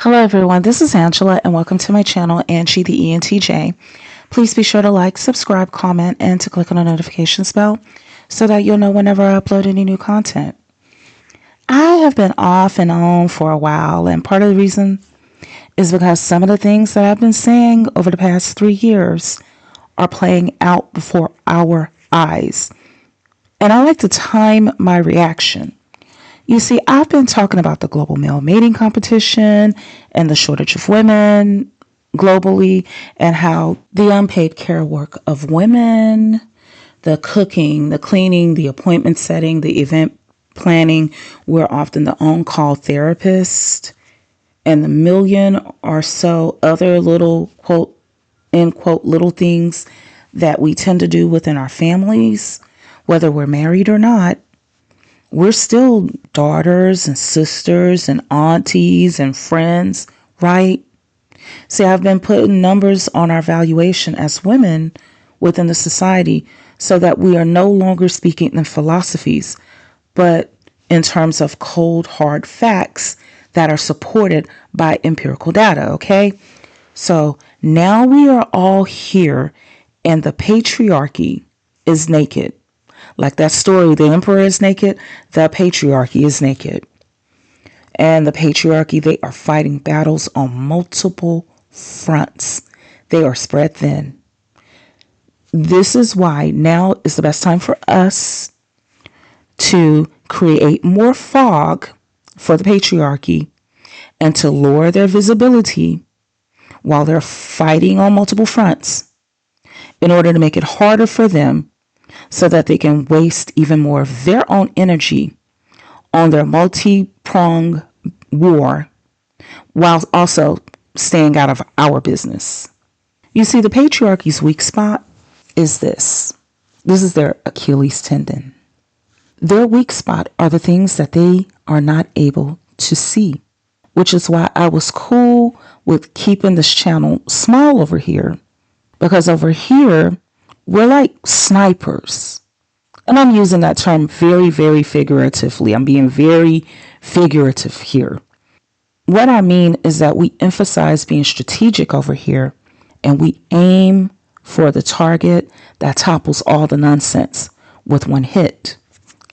Hello everyone, this is Angela and welcome to my channel, Angie the ENTJ. Please be sure to like, subscribe, comment, and to click on the notifications bell so that you'll know whenever I upload any new content. I have been off and on for a while, and part of the reason is because some of the things that I've been saying over the past 3 years are playing out before our eyes. And I like to time my reaction. You see, I've been talking about the global male mating competition and the shortage of women globally, and how the unpaid care work of women, the cooking, the cleaning, the appointment setting, the event planning, we're often the on-call therapist, and the million or so other little, quote, end quote, little things that we tend to do within our families, whether we're married or not. We're still daughters and sisters and aunties and friends, right? See, I've been putting numbers on our valuation as women within the society so that we are no longer speaking in philosophies, but in terms of cold, hard facts that are supported by empirical data, okay? So now we are all here and the patriarchy is naked. Like that story, the emperor is naked, the patriarchy is naked. And the patriarchy, they are fighting battles on multiple fronts. They are spread thin. This is why now is the best time for us to create more fog for the patriarchy and to lower their visibility while they're fighting on multiple fronts in order to make it harder for them so that they can waste even more of their own energy on their multi-pronged war while also staying out of our business. You see, the patriarchy's weak spot is this. This is their Achilles tendon. Their weak spot are the things that they are not able to see, which is why I was cool with keeping this channel small over here, because over here, we're like snipers. And I'm using that term very, very figuratively. I'm being very figurative here. What I mean is that we emphasize being strategic over here, and we aim for the target that topples all the nonsense with one hit.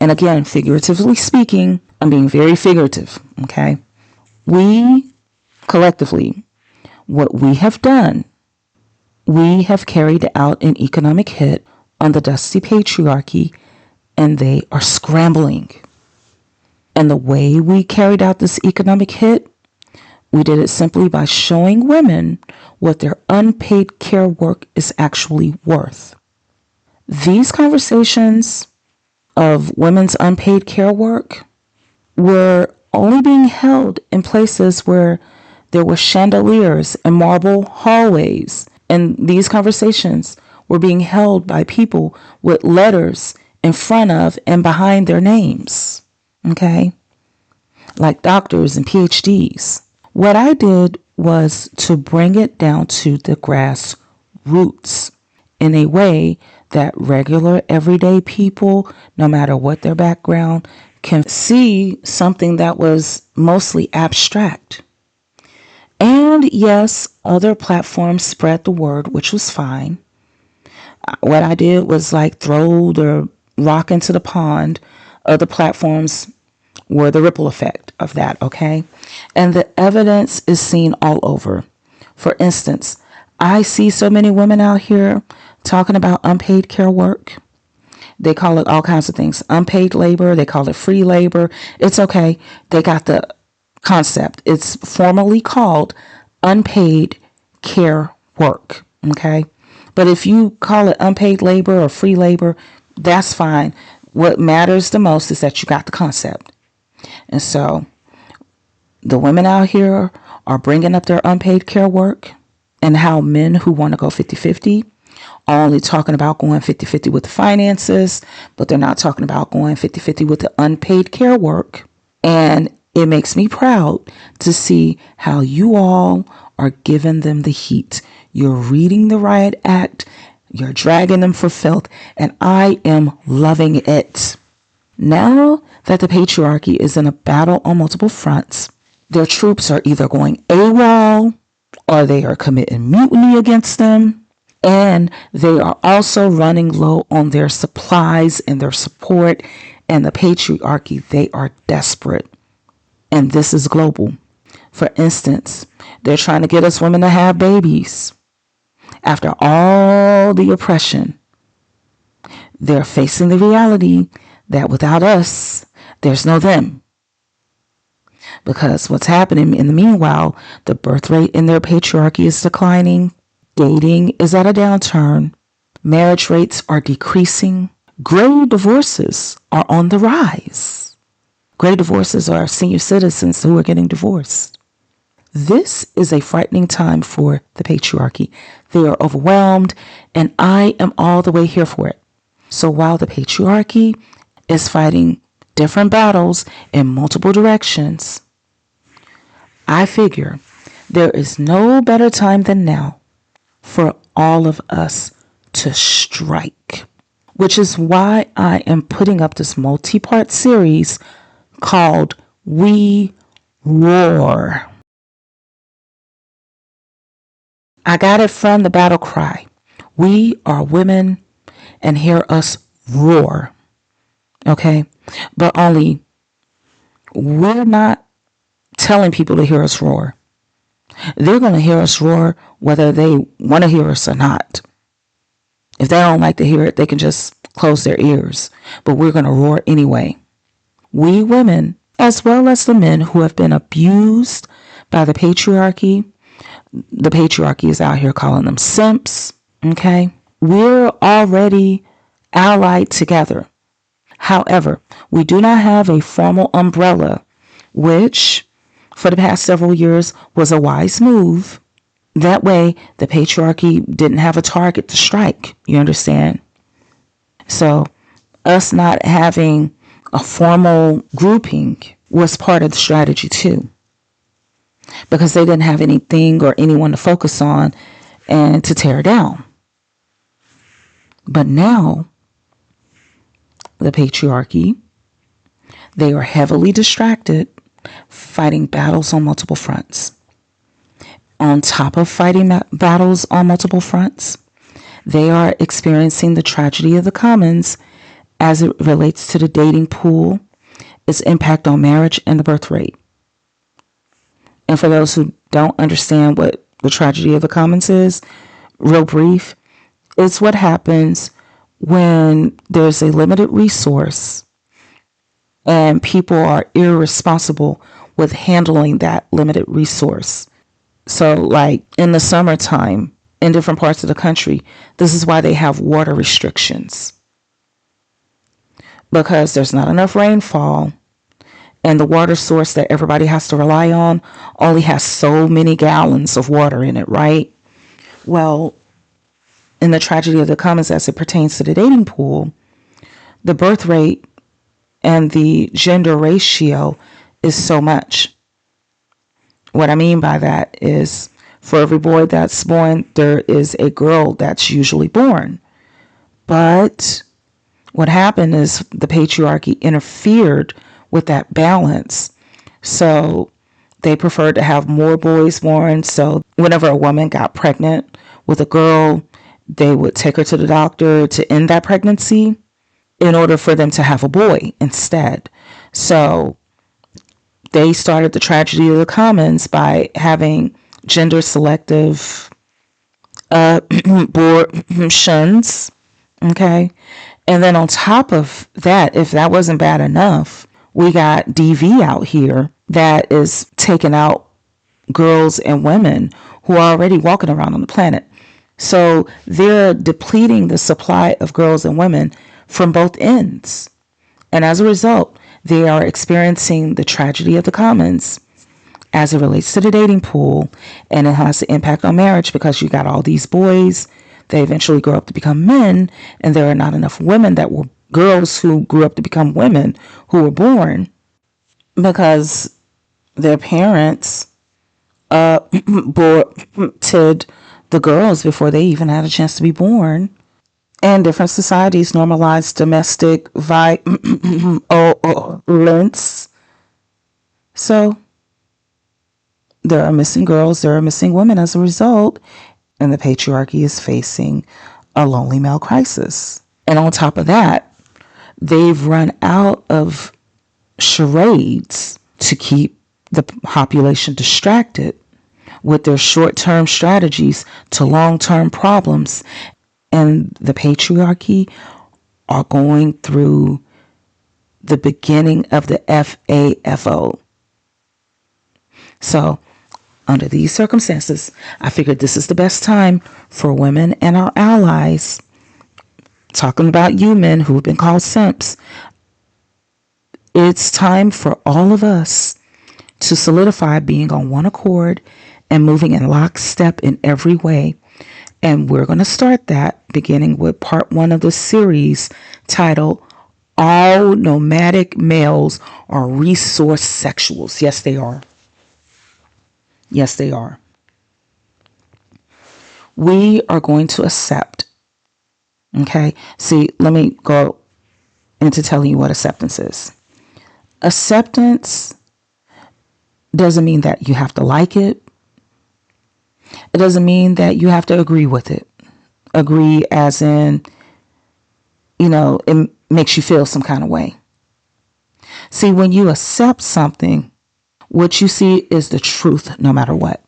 And again, figuratively speaking, I'm being very figurative, okay? We, collectively, what we have done, we have carried out an economic hit on the dusty patriarchy, and they are scrambling. And the way we carried out this economic hit, we did it simply by showing women what their unpaid care work is actually worth. These conversations of women's unpaid care work were only being held in places where there were chandeliers and marble hallways. And these conversations were being held by people with letters in front of and behind their names, okay? Like doctors and PhDs. What I did was to bring it down to the grassroots in a way that regular, everyday people, no matter what their background, can see something that was mostly abstract. And yes, other platforms spread the word, which was fine. What I did was like throw the rock into the pond. Other platforms were the ripple effect of that, okay? And the evidence is seen all over. For instance, I see so many women out here talking about unpaid care work. They call it all kinds of things. Unpaid labor, they call it free labor. It's okay. They got the concept. It's formally called unpaid care work, okay? But if you call it unpaid labor or free labor, that's fine. What matters the most is that you got the concept. And so the women out here are bringing up their unpaid care work, and how men who want to go 50-50 are only talking about going 50-50 with the finances, but they're not talking about going 50-50 with the unpaid care work. And it makes me proud to see how you all are giving them the heat. You're reading the riot act, you're dragging them for filth, and I am loving it. Now that the patriarchy is in a battle on multiple fronts, their troops are either going AWOL or they are committing mutiny against them. And they are also running low on their supplies and their support. And the patriarchy, they are desperate. And this is global. For instance, they're trying to get us women to have babies. After all the oppression, they're facing the reality that without us, there's no them. Because what's happening in the meanwhile, the birth rate in their patriarchy is declining. Dating is at a downturn. Marriage rates are decreasing. Gray divorces are on the rise. Gray divorces are senior citizens who are getting divorced. This is a frightening time for the patriarchy. They are overwhelmed, and I am all the way here for it. So while the patriarchy is fighting different battles in multiple directions, I figure there is no better time than now for all of us to strike, which is why I am putting up this multi-part series called We Roar. I got it from the battle cry. We are women, and hear us roar. Okay? But only we're not telling people to hear us roar. They're going to hear us roar whether they want to hear us or not. If they don't like to hear it, they can just close their ears. But we're going to roar anyway. We women, as well as the men who have been abused by the patriarchy is out here calling them simps. Okay? We're already allied together. However, we do not have a formal umbrella, which for the past several years was a wise move. That way, the patriarchy didn't have a target to strike. You understand? So, us not having a formal grouping was part of the strategy too. Because they didn't have anything or anyone to focus on and to tear down. But now, the patriarchy, they are heavily distracted, fighting battles on multiple fronts. On top of fighting battles on multiple fronts, they are experiencing the tragedy of the commons as it relates to the dating pool, its impact on marriage, and the birth rate. And for those who don't understand what the tragedy of the commons is, real brief, it's what happens when there's a limited resource and people are irresponsible with handling that limited resource. So like in the summertime, in different parts of the country, this is why they have water restrictions. Because there's not enough rainfall, and the water source that everybody has to rely on only has so many gallons of water in it, right? Well, in the tragedy of the commons as it pertains to the dating pool, the birth rate and the gender ratio is so much. What I mean by that is for every boy that's born, there is a girl that's usually born. But what happened is the patriarchy interfered with that balance. So they preferred to have more boys born. So whenever a woman got pregnant with a girl, they would take her to the doctor to end that pregnancy in order for them to have a boy instead. So they started the tragedy of the commons by having gender selective abortions. Okay. And then on top of that, if that wasn't bad enough, we got DV out here that is taking out girls and women who are already walking around on the planet. So they're depleting the supply of girls and women from both ends. And as a result, they are experiencing the tragedy of the commons as it relates to the dating pool. And it has an impact on marriage because you got all these boys. They eventually grow up to become men. And there are not enough women that were girls who grew up to become women who were born because their parents aborted the girls before they even had a chance to be born. And different societies normalize domestic violence. So There are missing girls, there are missing women as a result, and the patriarchy is facing a lonely male crisis. And on top of that, they've run out of charades to keep the population distracted with their short-term strategies to long-term problems. And the patriarchy are going through the beginning of the FAFO. So, under these circumstances, I figured this is the best time for women and our allies, talking about you men who have been called simps. It's time for all of us to solidify being on one accord and moving in lockstep in every way. And we're going to start that beginning with part 1 of the series titled All Nomadic Males Are Resource Sexuals. Yes, they are. Yes, they are. We are going to accept. Okay? See, let me go into telling you what acceptance is. Acceptance doesn't mean that you have to like it. It doesn't mean that you have to agree with it. Agree as in, it makes you feel some kind of way. See, when you accept something, what you see is the truth no matter what.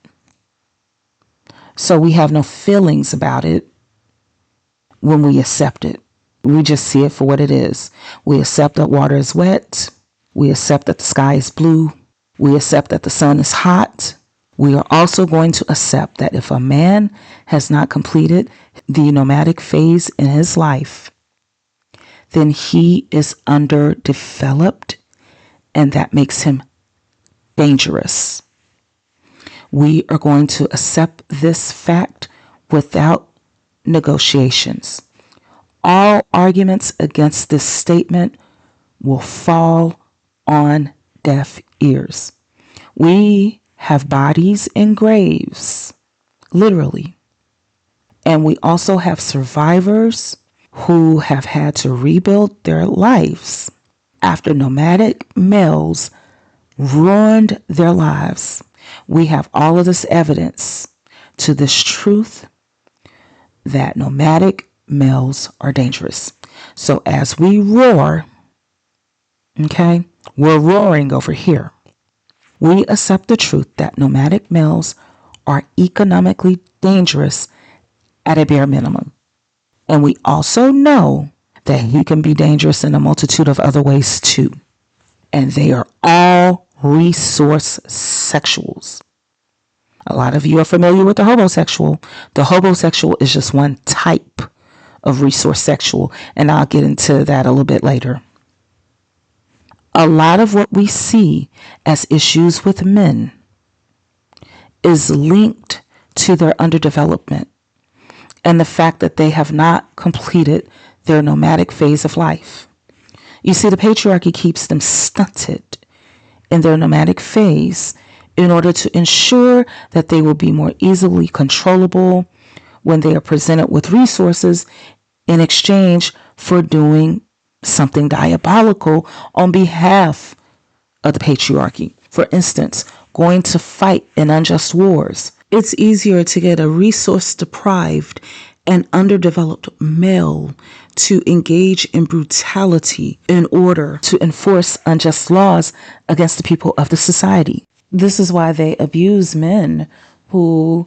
So we have no feelings about it when we accept it. We just see it for what it is. We accept that water is wet. We accept that the sky is blue. We accept that the sun is hot. We are also going to accept that if a man has not completed the nomadic phase in his life, then he is underdeveloped, and that makes him dangerous. We are going to accept this fact without negotiations. All arguments against this statement will fall on deaf ears. We have bodies in graves, literally. And we also have survivors who have had to rebuild their lives after nomadic males ruined their lives. We have all of this evidence to this truth that nomadic males are dangerous. So as we roar, okay, we're roaring over here. We accept the truth that nomadic males are economically dangerous at a bare minimum. And we also know that he can be dangerous in a multitude of other ways too. And they are all resource sexuals. A lot of you are familiar with the hobosexual. The hobosexual is just one type of resource sexual, and I'll get into that a little bit later. A lot of what we see as issues with men is linked to their underdevelopment and the fact that they have not completed their nomadic phase of life. You see, the patriarchy keeps them stunted in their nomadic phase in order to ensure that they will be more easily controllable when they are presented with resources in exchange for doing something diabolical on behalf of the patriarchy. For instance, going to fight in unjust wars. It's easier to get a resource-deprived and underdeveloped male to engage in brutality in order to enforce unjust laws against the people of the society. This is why they abuse men who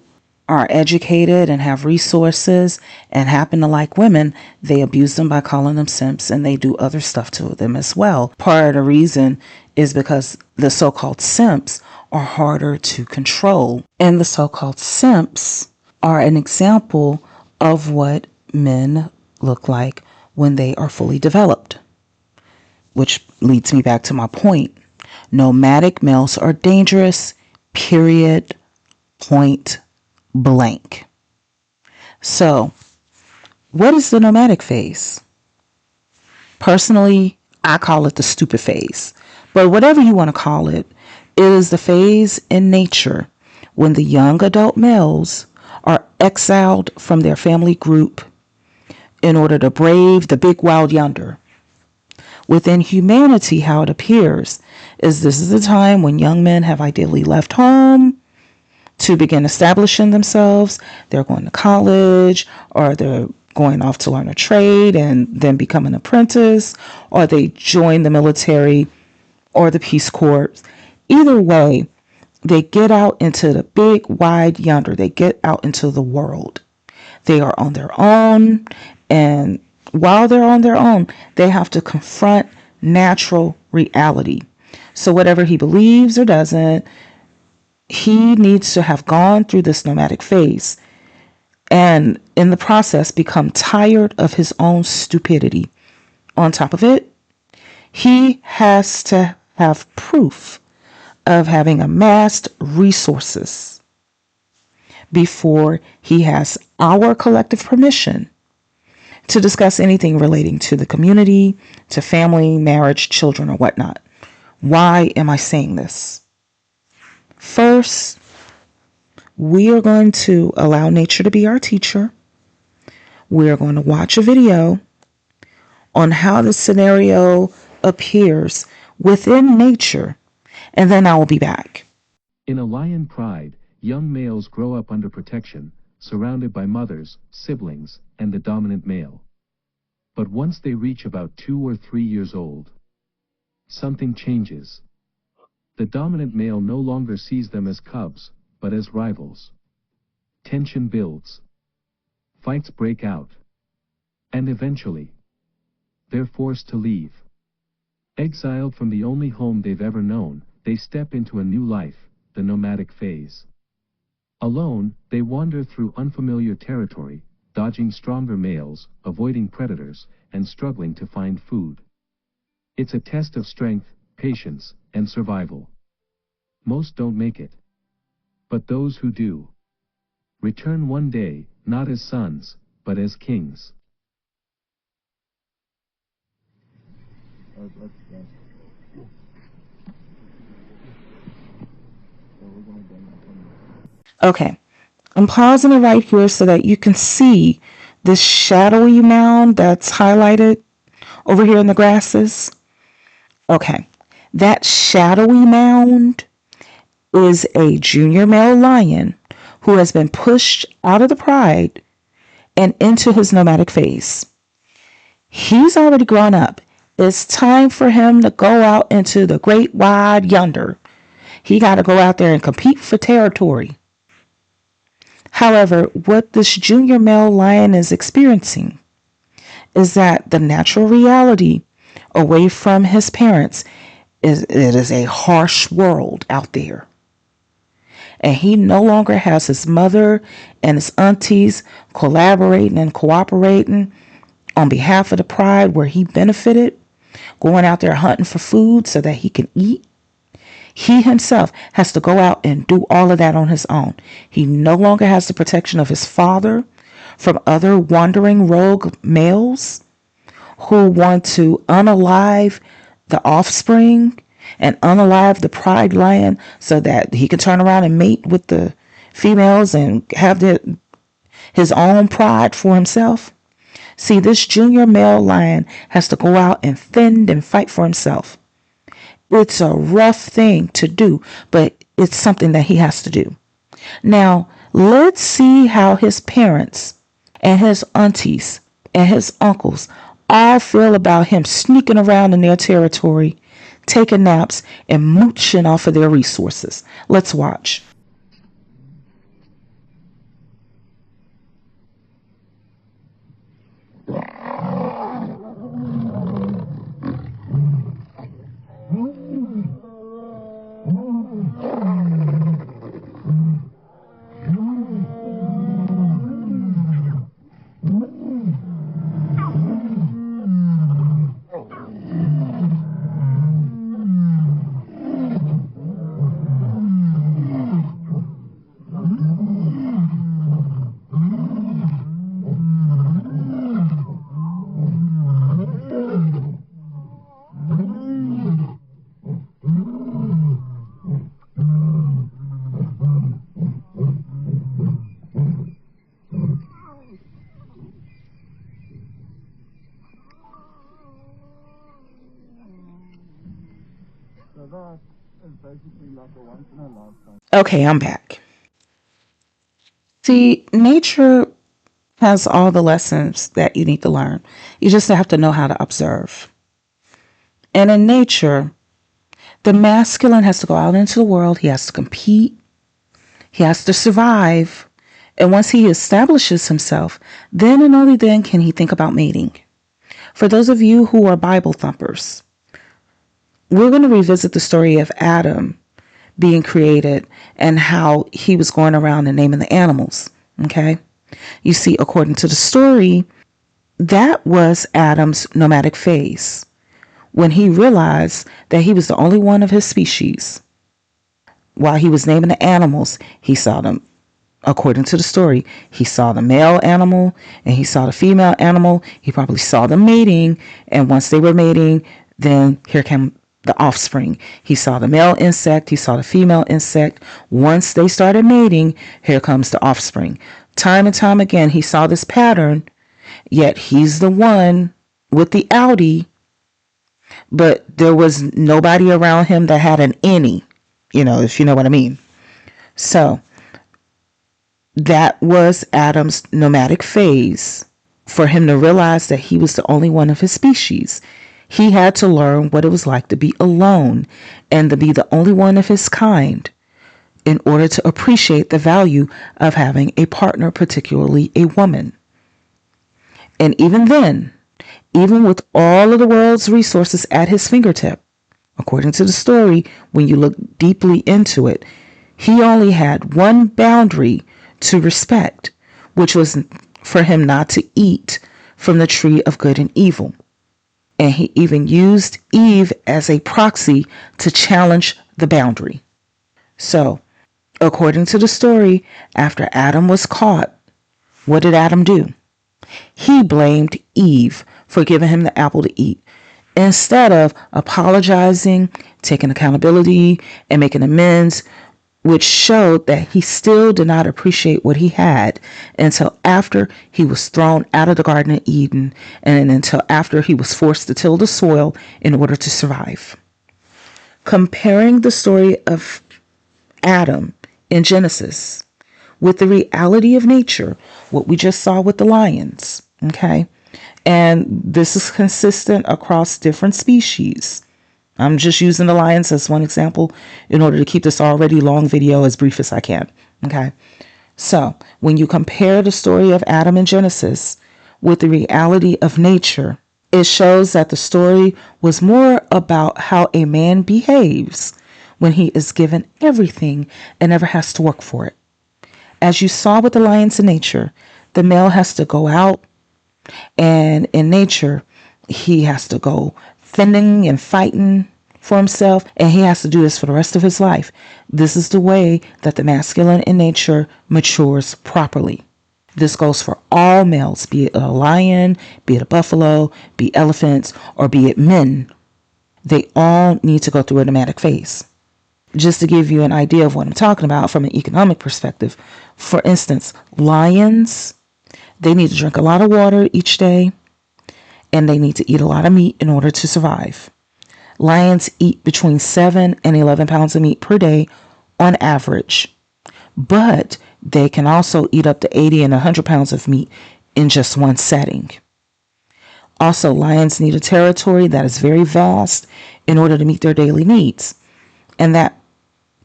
are educated and have resources and happen to like women. They abuse them by calling them simps, and they do other stuff to them as well. Part of the reason is because the so-called simps are harder to control. And the so-called simps are an example of what men look like when they are fully developed. Which leads me back to my point. Nomadic males are dangerous, period, point blank. So, what is the nomadic phase? Personally, I call it the stupid phase. But whatever you want to call it, it is the phase in nature when the young adult males are exiled from their family group in order to brave the big wild yonder. Within humanity, how it appears is this is the time when young men have ideally left home to begin establishing themselves. They're going to college, or they're going off to learn a trade and then become an apprentice, or they join the military or the Peace Corps. Either way, they get out into the big wide yonder. They get out into the world. They are on their own, and while they're on their own, they have to confront natural reality. So whatever he believes or doesn't, he needs to have gone through this nomadic phase and in the process become tired of his own stupidity. On top of it, he has to have proof of having amassed resources before he has our collective permission to discuss anything relating to the community, to family, marriage, children, or whatnot. Why am I saying this? First, we are going to allow nature to be our teacher. We are going to watch a video on how the scenario appears within nature, and then I will be back. In a lion pride, young males grow up under protection, surrounded by mothers, siblings, and the dominant male. But once they reach about 2 or 3 years old, something changes. The dominant male no longer sees them as cubs, but as rivals. Tension builds. Fights break out. And eventually, they're forced to leave. Exiled from the only home they've ever known, they step into a new life, the nomadic phase. Alone, they wander through unfamiliar territory, dodging stronger males, avoiding predators, and struggling to find food. It's a test of strength, patience, and survival. Most don't make it. But those who do return one day, not as sons, but as kings. Okay, I'm pausing it right here so that you can see this shadowy mound that's highlighted over here in the grasses. Okay, that shadowy mound is a junior male lion who has been pushed out of the pride and into his nomadic phase. He's already grown up. It's time for him to go out into the great wide yonder. He got to go out there and compete for territory. However, what this junior male lion is experiencing is that the natural reality away from his parents is it is a harsh world out there. And he no longer has his mother and his aunties collaborating and cooperating on behalf of the pride where he benefited, going out there hunting for food so that he can eat. He himself has to go out and do all of that on his own. He no longer has the protection of his father from other wandering rogue males who want to unalive the offspring and unalive the pride lion so that he can turn around and mate with the females and have his own pride for himself. See, this junior male lion has to go out and fend and fight for himself. It's a rough thing to do, but it's something that he has to do. Now, let's see how his parents and his aunties and his uncles all feel about him sneaking around in their territory, taking naps, and mooching off of their resources. Let's watch. Okay, I'm back. See, nature has all the lessons that you need to learn. You just have to know how to observe. And in nature, the masculine has to go out into the world. He has to compete. He has to survive. And once he establishes himself, then and only then can he think about mating. For those of you who are Bible thumpers, we're going to revisit the story of Adam being created and how he was going around and naming the animals. Okay? You see, according to the story, that was Adam's nomadic phase, when he realized that he was the only one of his species. While he was naming the animals, he saw them, according to the story, he saw the male animal and he saw the female animal. He probably saw them mating, and once they were mating, then here came the offspring. He saw the male insect, he saw the female insect. Once they started mating, here comes the offspring. Time and time again, he saw this pattern, yet he's the one with the Audi, but there was nobody around him that had an any, if you know what I mean. So that was Adam's nomadic phase, for him to realize that he was the only one of his species. He had to learn what it was like to be alone and to be the only one of his kind in order to appreciate the value of having a partner, particularly a woman. And even then, even with all of the world's resources at his fingertip, according to the story, when you look deeply into it, he only had one boundary to respect, which was for him not to eat from the tree of good and evil. And he even used Eve as a proxy to challenge the boundary. So, according to the story, after Adam was caught, what did Adam do? He blamed Eve for giving him the apple to eat, instead of apologizing, taking accountability, and making amends, which showed that he still did not appreciate what he had until after he was thrown out of the Garden of Eden, and until after he was forced to till the soil in order to survive. Comparing the story of Adam in Genesis with the reality of nature, what we just saw with the lions, okay? And this is consistent across different species. I'm just using the lions as one example in order to keep this already long video as brief as I can, okay? So when you compare the story of Adam in Genesis with the reality of nature, it shows that the story was more about how a man behaves when he is given everything and never has to work for it. As you saw with the lions in nature, the male has to go out, and in nature, he has to go fending and fighting for himself, and he has to do this for the rest of his life. This is the way that the masculine in nature matures properly. This goes for all males, be it a lion, be it a buffalo, be it elephants, or be it men. They all need to go through a nomadic phase. Just to give you an idea of what I'm talking about from an economic perspective, for instance, lions, they need to drink a lot of water each day, and they need to eat a lot of meat in order to survive. Lions eat between 7 and 11 pounds of meat per day on average, but they can also eat up to 80 and 100 pounds of meat in just one setting. Also, lions need a territory that is very vast in order to meet their daily needs, and that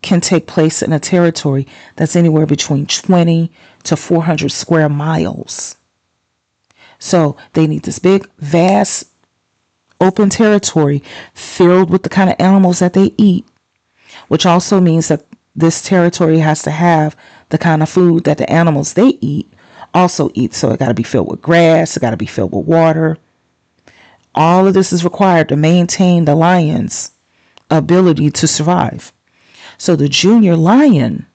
can take place in a territory that's anywhere between 20 to 400 square miles. So they need this big, vast, open territory filled with the kind of animals that they eat, which also means that this territory has to have the kind of food that the animals they eat also eat. So it got to be filled with grass, it got to be filled with water. All of this is required to maintain the lion's ability to survive. So the junior lion,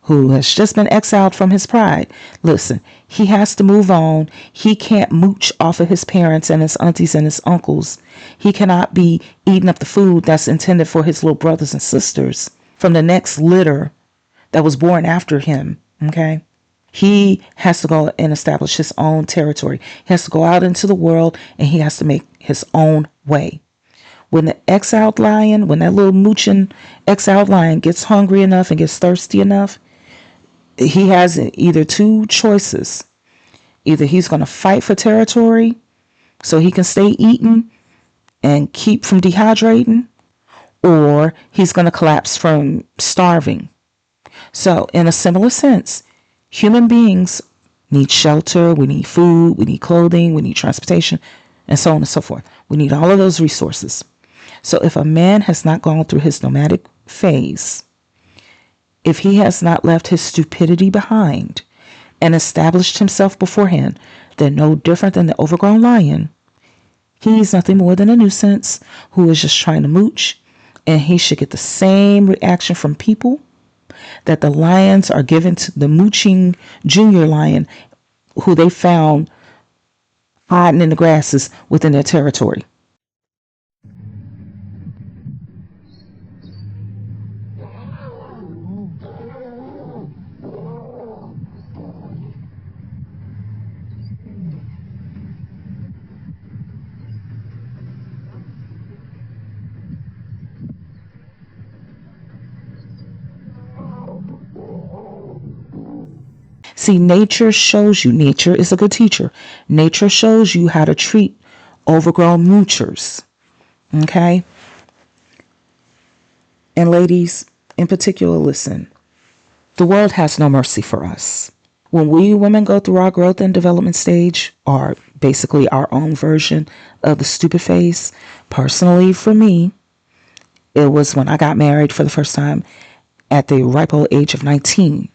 who has just been exiled from his pride, listen, he has to move on. He can't mooch off of his parents and his aunties and his uncles. He cannot be eating up the food that's intended for his little brothers and sisters from the next litter that was born after him, okay? He has to go and establish his own territory. He has to go out into the world, and he has to make his own way. When the exiled lion, when that little mooching exiled lion gets hungry enough and gets thirsty enough, he has either two choices. Either he's going to fight for territory so he can stay eating and keep from dehydrating, or he's going to collapse from starving. So, in a similar sense, human beings need shelter, we need food, we need clothing, we need transportation, and so on and so forth. We need all of those resources. So, if a man has not gone through his nomadic phase, if he has not left his stupidity behind and established himself beforehand, then no different than the overgrown lion, he's nothing more than a nuisance who is just trying to mooch, and he should get the same reaction from people that the lions are giving to the mooching junior lion who they found hiding in the grasses within their territory. See, nature shows you, nature is a good teacher. Nature shows you how to treat overgrown moochers. Okay? And ladies, in particular, listen. The world has no mercy for us. When we women go through our growth and development stage, or basically our own version of the stupid phase, personally for me, it was when I got married for the first time at the ripe old age of 19.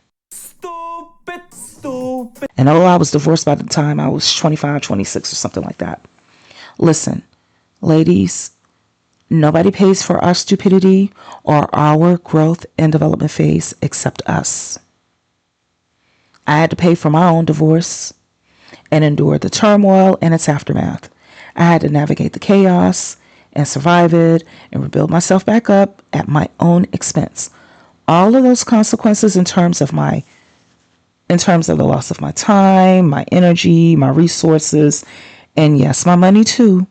And although I was divorced by the time I was 25, 26 or something like that. Listen, ladies, nobody pays for our stupidity or our growth and development phase except us. I had to pay for my own divorce and endure the turmoil and its aftermath. I had to navigate the chaos and survive it and rebuild myself back up at my own expense. All of those consequences in terms of the loss of my time, my energy, my resources, and yes, my money too.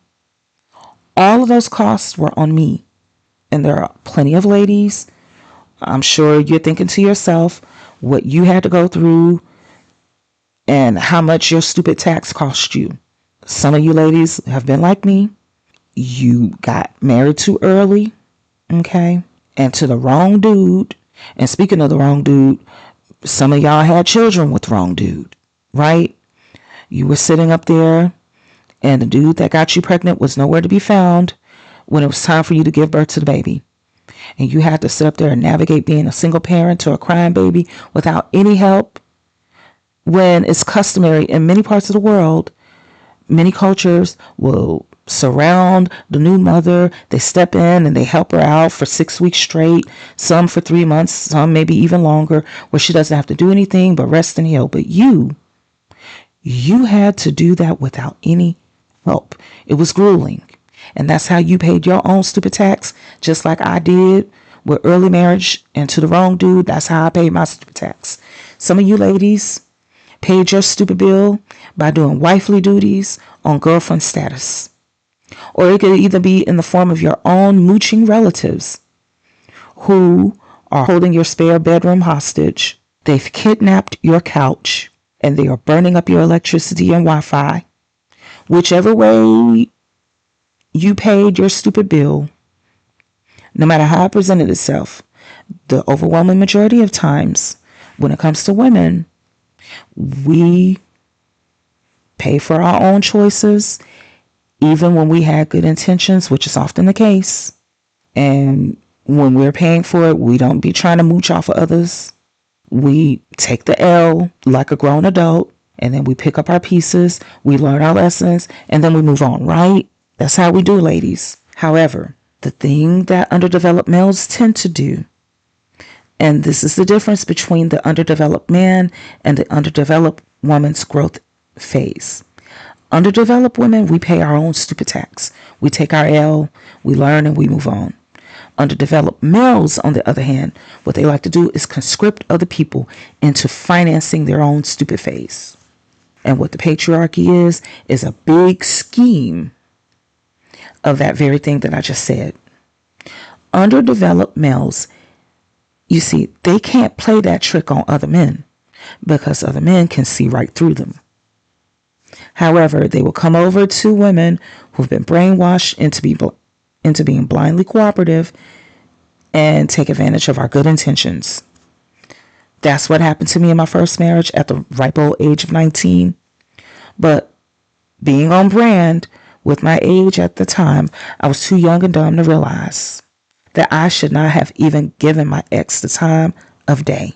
All of those costs were on me. And there are plenty of ladies, I'm sure you're thinking to yourself what you had to go through and how much your stupid tax cost you. Some of you ladies have been like me. You got married too early, okay? And to the wrong dude. And speaking of the wrong dude, some of y'all had children with the wrong dude, right? You were sitting up there and the dude that got you pregnant was nowhere to be found when it was time for you to give birth to the baby. And you had to sit up there and navigate being a single parent to a crying baby without any help, when it's customary in many parts of the world. Many cultures will surround the new mother. They step in and they help her out for 6 weeks straight, some for 3 months, some maybe even longer, where she doesn't have to do anything but rest and heal. But you had to do that without any help. It was grueling. And that's how you paid your own stupid tax, just like I did with early marriage and to the wrong dude. That's how I paid my stupid tax. Some of you ladies paid your stupid bill by doing wifely duties on girlfriend status. Or it could either be in the form of your own mooching relatives who are holding your spare bedroom hostage. They've kidnapped your couch and they are burning up your electricity and Wi-Fi. Whichever way you paid your stupid bill, no matter how it presented itself, the overwhelming majority of times when it comes to women, we pay for our own choices, even when we had good intentions, which is often the case. And when we're paying for it, we don't be trying to mooch off of others. We take the L like a grown adult, and then we pick up our pieces, we learn our lessons, and then we move on, right? That's how we do, ladies. However, the thing that underdeveloped males tend to do, and this is the difference between the underdeveloped man and the underdeveloped woman's growth phase. Underdeveloped women, we pay our own stupid tax. We take our L, we learn, and we move on. Underdeveloped males, on the other hand, what they like to do is conscript other people into financing their own stupid phase. And what the patriarchy is a big scheme of that very thing that I just said. Underdeveloped males, you see, they can't play that trick on other men. because other men can see right through them. However, they will come over to women who've been brainwashed into being blindly cooperative and take advantage of our good intentions. That's what happened to me in my first marriage at the ripe old age of 19. But being on brand with my age at the time, I was too young and dumb to realize that I should not have even given my ex the time of day.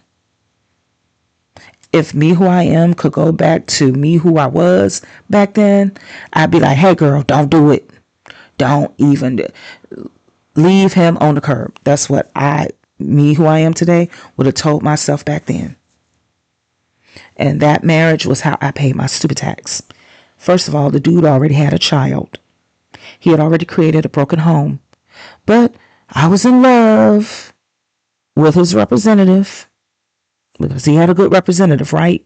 If me who I am could go back to me who I was back then, I'd be like, hey girl, don't do it. Don't even leave him on the curb. That's what me who I am today, would have told myself back then. And that marriage was how I paid my stupid tax. First of all, the dude already had a child. He had already created a broken home. But I was in love with his representative because he had a good representative, right?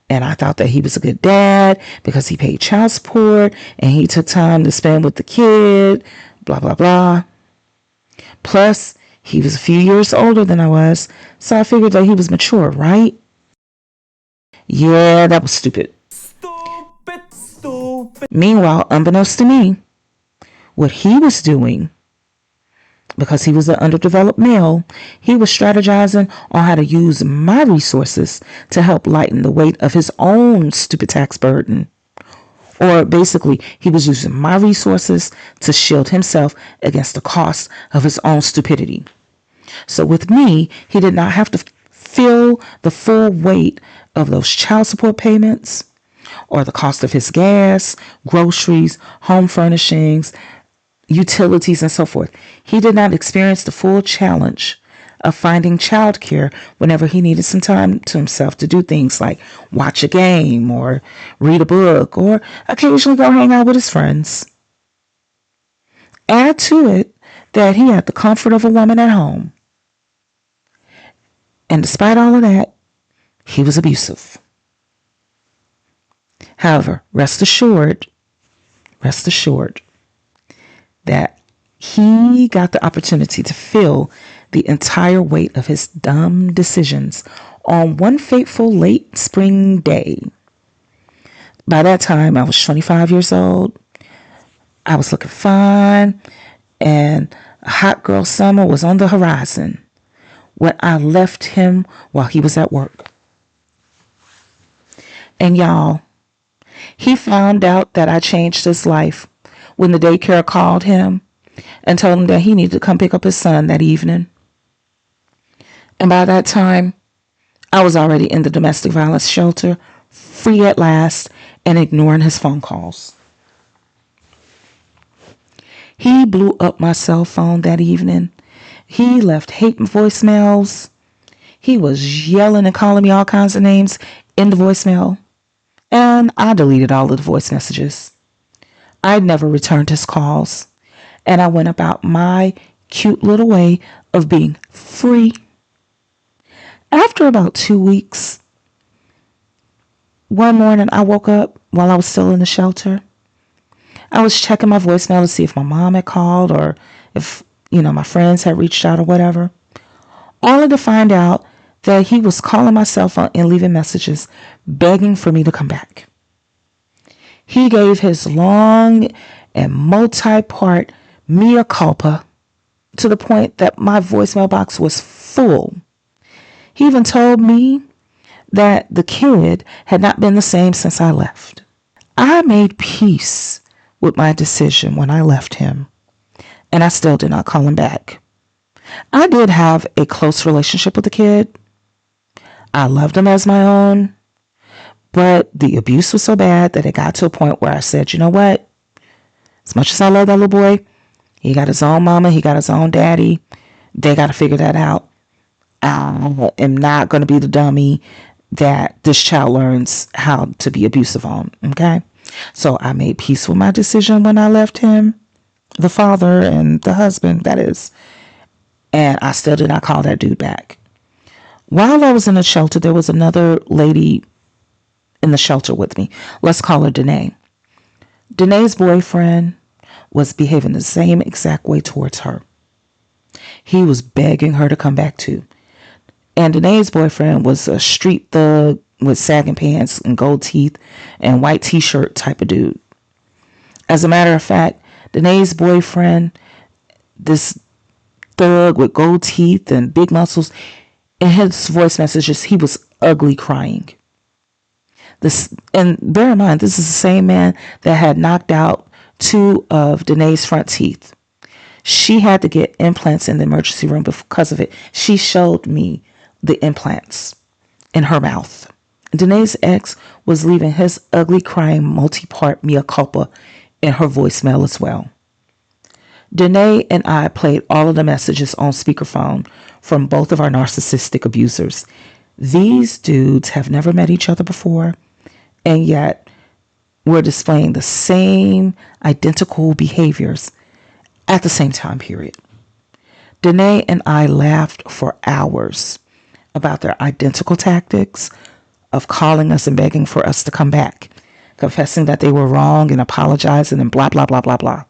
And I thought that he was a good dad because he paid child support and he took time to spend with the kid, blah, blah, blah. Plus, he was a few years older than I was, so I figured that he was mature, right? Yeah, that was stupid. Meanwhile, unbeknownst to me, what he was doing, because he was an underdeveloped male, he was strategizing on how to use my resources to help lighten the weight of his own stupid tax burden. Or basically, he was using my resources to shield himself against the cost of his own stupidity. So with me, he did not have to feel the full weight of those child support payments or the cost of his gas, groceries, home furnishings, utilities, and so forth. He did not experience the full challenge of finding childcare whenever he needed some time to himself to do things like watch a game or read a book or occasionally go hang out with his friends. Add to it that he had the comfort of a woman at home. And despite all of that, he was abusive. However, rest assured that he got the opportunity to feel the entire weight of his dumb decisions on one fateful late spring day. By that time, I was 25 years old. I was looking fine, and a hot girl summer was on the horizon when I left him while he was at work. And y'all, he found out that I changed his life when the daycare called him and told him that he needed to come pick up his son that evening. And by that time, I was already in the domestic violence shelter, free at last, and ignoring his phone calls. He blew up my cell phone that evening. He left hate voicemails. He was yelling and calling me all kinds of names in the voicemail. And I deleted all of the voice messages. I never returned his calls. And I went about my cute little way of being free. After about 2 weeks, one morning I woke up while I was still in the shelter. I was checking my voicemail to see if my mom had called or if, my friends had reached out or whatever. Only to find out that he was calling my cell phone and leaving messages begging for me to come back. He gave his long and multi-part mea culpa to the point that my voicemail box was full. He even told me that the kid had not been the same since I left. I made peace with my decision when I left him, and I still did not call him back. I did have a close relationship with the kid. I loved him as my own, but the abuse was so bad that it got to a point where I said, you know what? As much as I love that little boy, he got his own mama, he got his own daddy. They got to figure that out. I am not going to be the dummy that this child learns how to be abusive on, okay? So I made peace with my decision when I left him, the father and the husband, that is. And I still did not call that dude back. While I was in the shelter, there was another lady in the shelter with me. Let's call her Danae. Danae's boyfriend was behaving the same exact way towards her. He was begging her to come back too. And Danae's boyfriend was a street thug with sagging pants and gold teeth and white t-shirt type of dude. As a matter of fact, Danae's boyfriend, this thug with gold teeth and big muscles, in his voice messages, he was ugly crying. This, and bear in mind, this is the same man that had knocked out two of Danae's front teeth. She had to get implants in the emergency room because of it. She showed me the implants in her mouth. Danae's ex was leaving his ugly crying multi-part mea culpa in her voicemail as well. Danae and I played all of the messages on speakerphone from both of our narcissistic abusers. These dudes have never met each other before, and yet we're displaying the same identical behaviors at the same time period. Danae and I laughed for hours about their identical tactics of calling us and begging for us to come back, confessing that they were wrong and apologizing and blah, blah, blah, blah, blah.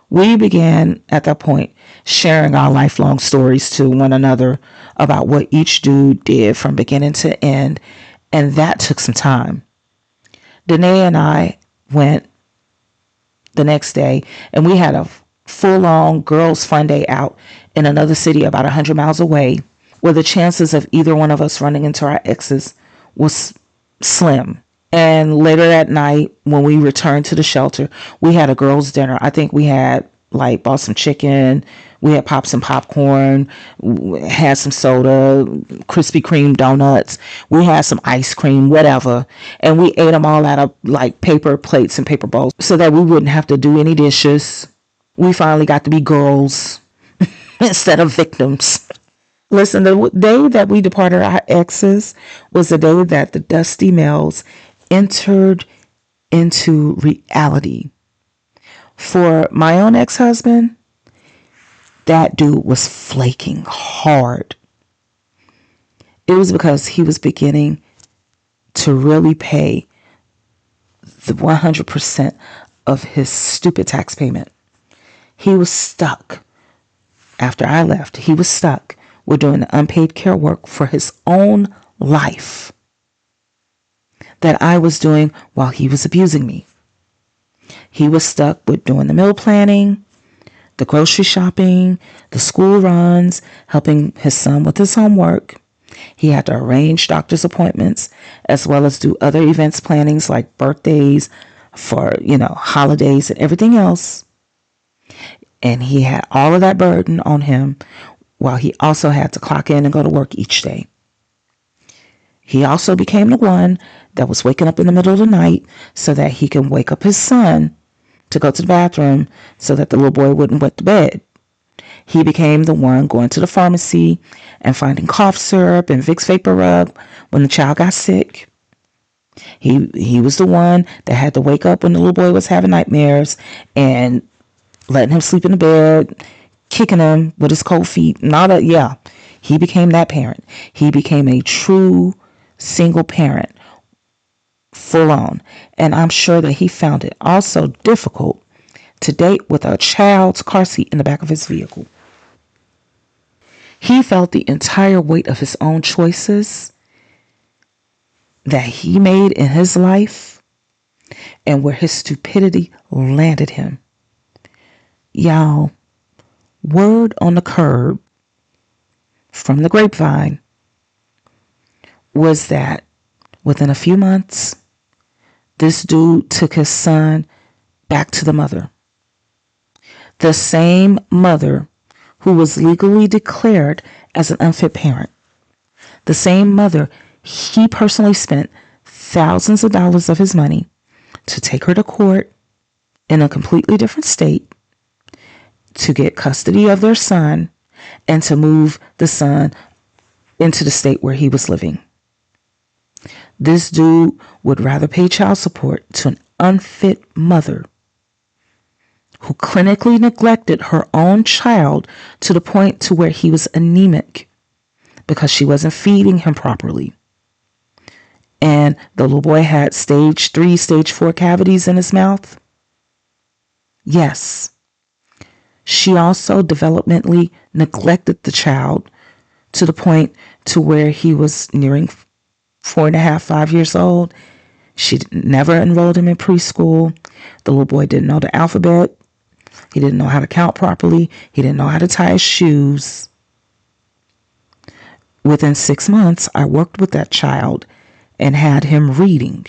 We began at that point sharing our lifelong stories to one another about what each dude did from beginning to end, and that took some time. Danae and I went the next day, and we had a full-on girls' fun day out in another city about 100 miles away, where the chances of either one of us running into our exes was slim. And later that night, when we returned to the shelter, we had a girls' dinner. I think we had bought some chicken, we had popped some popcorn, had some soda, Krispy Kreme donuts, we had some ice cream, whatever. And we ate them all out of paper plates and paper bowls so that we wouldn't have to do any dishes. We finally got to be girls instead of victims. Listen, the day that we departed our exes was the day that the dusty males entered into reality. For my own ex-husband, that dude was flaking hard. It was because he was beginning to really pay the 100% of his stupid tax payment. He was stuck. After I left, he was stuck with doing the unpaid care work for his own life that I was doing while he was abusing me. He was stuck with doing the meal planning, the grocery shopping, the school runs, helping his son with his homework. He had to arrange doctor's appointments as well as do other events plannings like birthdays for, holidays and everything else. And he had all of that burden on him while he also had to clock in and go to work each day. He also became the one that was waking up in the middle of the night so that he can wake up his son to go to the bathroom so that the little boy wouldn't wet the bed. He became the one going to the pharmacy and finding cough syrup and Vicks Vapor Rub when the child got sick. He was the one that had to wake up when the little boy was having nightmares and letting him sleep in the bed, kicking him with his cold feet and all that. Yeah, he became that parent. He became a true single parent, full on. And I'm sure that he found it also difficult to date with a child's car seat in the back of his vehicle. He felt the entire weight of his own choices that he made in his life and where his stupidity landed him. Y'all, word on the curb from the grapevine was that within a few months, this dude took his son back to the mother. The same mother who was legally declared as an unfit parent. The same mother he personally spent thousands of dollars of his money to take her to court in a completely different state to get custody of their son and to move the son into the state where he was living. This dude would rather pay child support to an unfit mother who clinically neglected her own child to the point to where he was anemic because she wasn't feeding him properly. And the little boy had stage 3, stage 4 cavities in his mouth. Yes. She also developmentally neglected the child to the point to where he was nearing 4.5, 5 years old. She never enrolled him in preschool. The little boy didn't know the alphabet. He didn't know how to count properly. He didn't know how to tie his shoes. Within 6 months, I worked with that child and had him reading.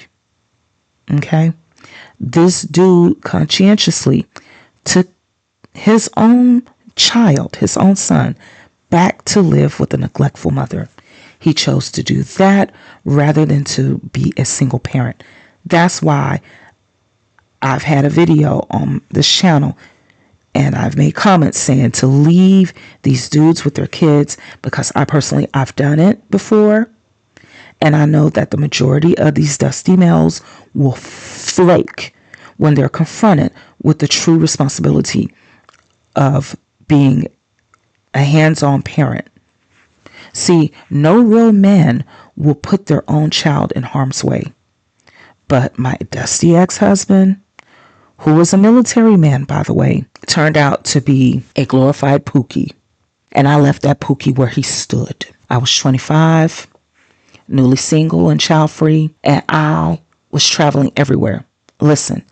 Okay? This dude conscientiously took his own child, his own son, back to live with a neglectful mother. He chose to do that rather than to be a single parent. That's why I've had a video on this channel and I've made comments saying to leave these dudes with their kids, because I've done it before. And I know that the majority of these dusty males will flake when they're confronted with the true responsibility of being a hands-on parent. See, no real man will put their own child in harm's way. But my dusty ex-husband, who was a military man, by the way, turned out to be a glorified Pookie. And I left that Pookie where he stood. I was 25, newly single and child-free, and I was traveling everywhere. Listen,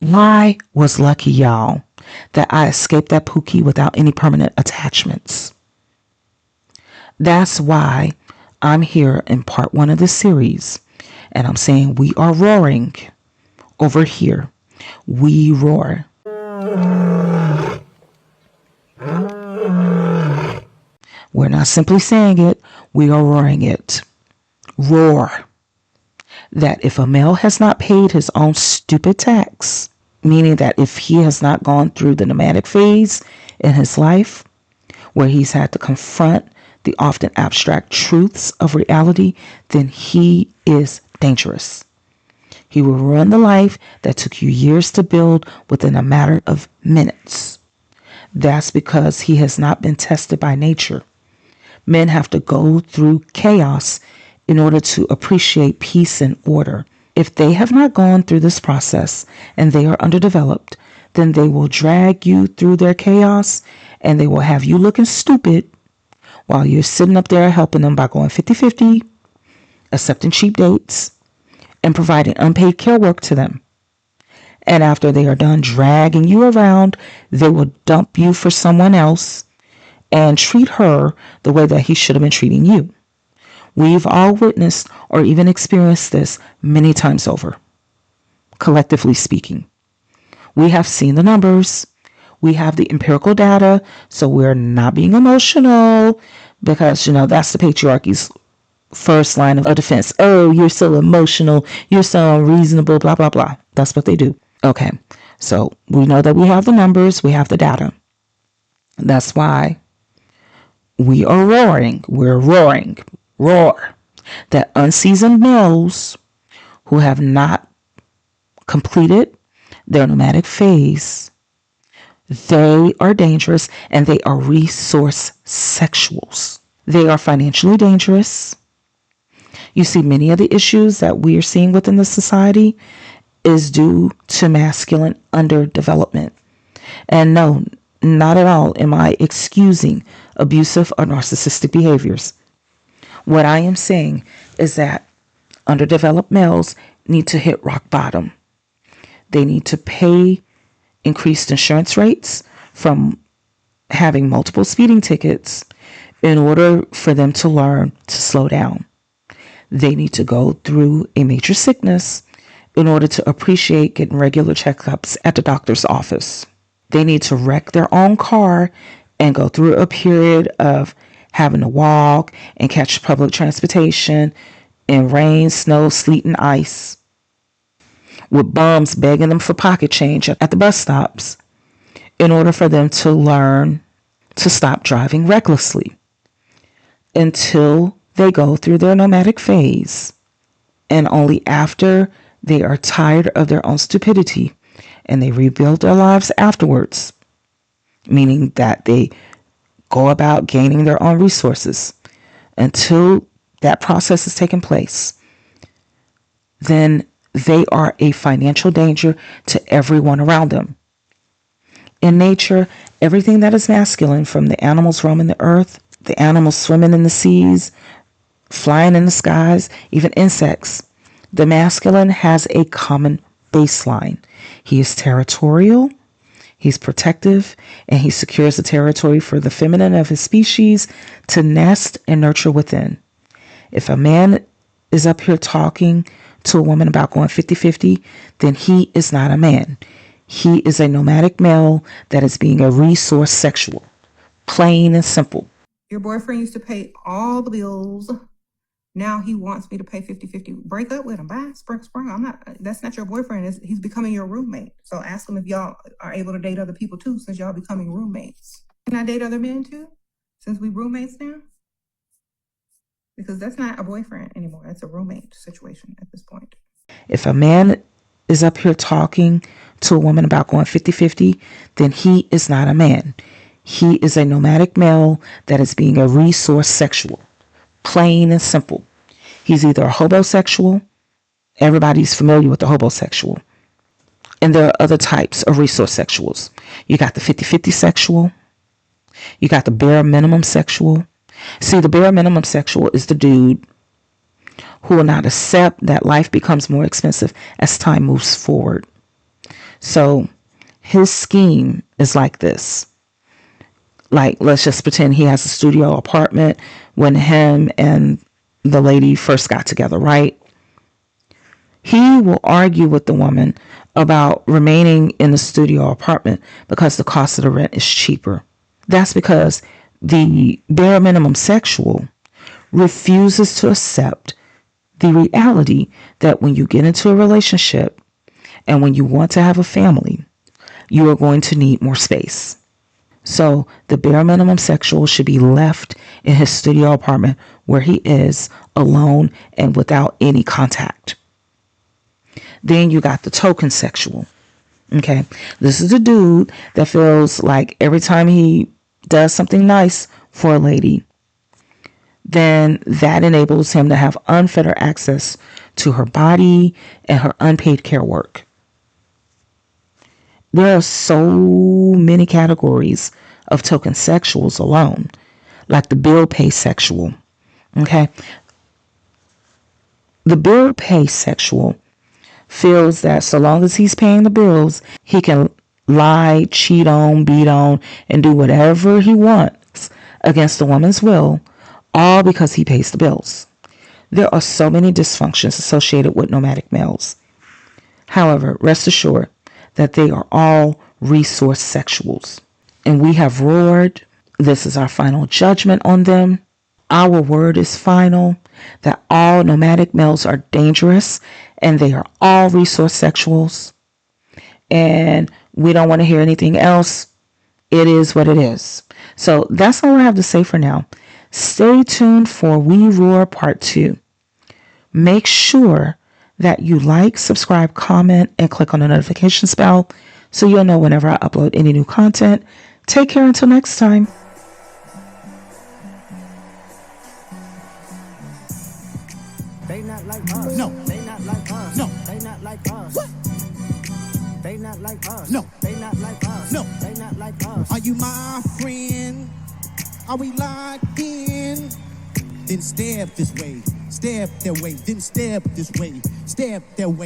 I was lucky, y'all, that I escaped that Pookie without any permanent attachments. That's why I'm here in part 1 of this series, and I'm saying we are roaring over here. We roar. We're not simply saying it, we are roaring it. Roar. That if a male has not paid his own stupid tax, meaning that if he has not gone through the nomadic phase in his life, where he's had to confront the often abstract truths of reality, then he is dangerous. He will ruin the life that took you years to build within a matter of minutes. That's because he has not been tested by nature. Men have to go through chaos in order to appreciate peace and order. If they have not gone through this process and they are underdeveloped, then they will drag you through their chaos and they will have you looking stupid while you're sitting up there helping them by going 50-50, accepting cheap dates, and providing unpaid care work to them. And after they are done dragging you around, they will dump you for someone else and treat her the way that he should have been treating you. We've all witnessed or even experienced this many times over. Collectively speaking, we have seen the numbers. We have the empirical data, so we're not being emotional because, that's the patriarchy's first line of defense. Oh, you're so emotional. You're so unreasonable, blah, blah, blah. That's what they do. Okay, so we know that we have the numbers. We have the data. That's why we are roaring. We're roaring. Roar. That unseasoned males who have not completed their nomadic phase, they are dangerous and they are resource sexuals. They are financially dangerous. You see, many of the issues that we are seeing within the society is due to masculine underdevelopment. And no, not at all am I excusing abusive or narcissistic behaviors. What I am saying is that underdeveloped males need to hit rock bottom. They need to pay increased insurance rates from having multiple speeding tickets in order for them to learn to slow down. They need to go through a major sickness in order to appreciate getting regular checkups at the doctor's office. They need to wreck their own car and go through a period of having to walk and catch public transportation in rain, snow, sleet, and ice, with bums begging them for pocket change at the bus stops in order for them to learn to stop driving recklessly until they go through their nomadic phase. And only after they are tired of their own stupidity and they rebuild their lives afterwards, meaning that they go about gaining their own resources, until that process has taken place, then they are a financial danger to everyone around them. In nature, everything that is masculine, from the animals roaming the earth the animals swimming in the seas, flying in the skies, even insects. The masculine has a common baseline. He is territorial, he's protective, and he secures the territory for the feminine of his species to nest and nurture within. If a man is up here talking to a woman about going 50-50, then he is not a man. He is a nomadic male that is being a resource sexual. Plain and simple. Your boyfriend used to pay all the bills. Now he wants me to pay 50-50. Break up with him. Bye. Spring. That's not your boyfriend. He's becoming your roommate. So ask him if y'all are able to date other people too, since y'all becoming roommates. Can I date other men too, since we roommates now? Because that's not a boyfriend anymore. That's a roommate situation at this point. If a man is up here talking to a woman about going 50-50, then he is not a man. He is a nomadic male that is being a resource sexual. Plain and simple. He's either a hobosexual. Everybody's familiar with the hobosexual. And there are other types of resource sexuals. You got the 50-50 sexual. You got the bare minimum sexual. See, the bare minimum sexual is the dude who will not accept that life becomes more expensive as time moves forward. So his scheme is like this. Like, let's just pretend he has a studio apartment when him and the lady first got together, right? He will argue with the woman about remaining in the studio apartment because the cost of the rent is cheaper. That's because the bare minimum sexual refuses to accept the reality that when you get into a relationship and when you want to have a family, you are going to need more space. So the bare minimum sexual should be left in his studio apartment where he is alone and without any contact. Then you got the token sexual. Okay. This is the dude that feels like every time he does something nice for a lady, then that enables him to have unfettered access to her body and her unpaid care work. There are so many categories of token sexuals alone, like the bill pay sexual. Okay. The bill pay sexual feels that so long as he's paying the bills, he can lie, cheat on, beat on, and do whatever he wants against the woman's will, all because he pays the bills. There are so many dysfunctions associated with nomadic males. However, rest assured that they are all resource sexuals. And we have roared. This is our final judgment on them. Our word is final, that all nomadic males are dangerous and they are all resource sexuals. And we don't want to hear anything else. It is what it is. So that's all I have to say for now. Stay tuned for We Roar Part 2. Make sure that you like, subscribe, comment, and click on the notifications bell so you'll know whenever I upload any new content. Take care until next time. They not like us. No. They not like us. No. They not like us. What? They not like us. No. They not like us. No. They not like us. Are you my friend? Are we locked in? Then step this way. Step that way. Then step this way. Step that way.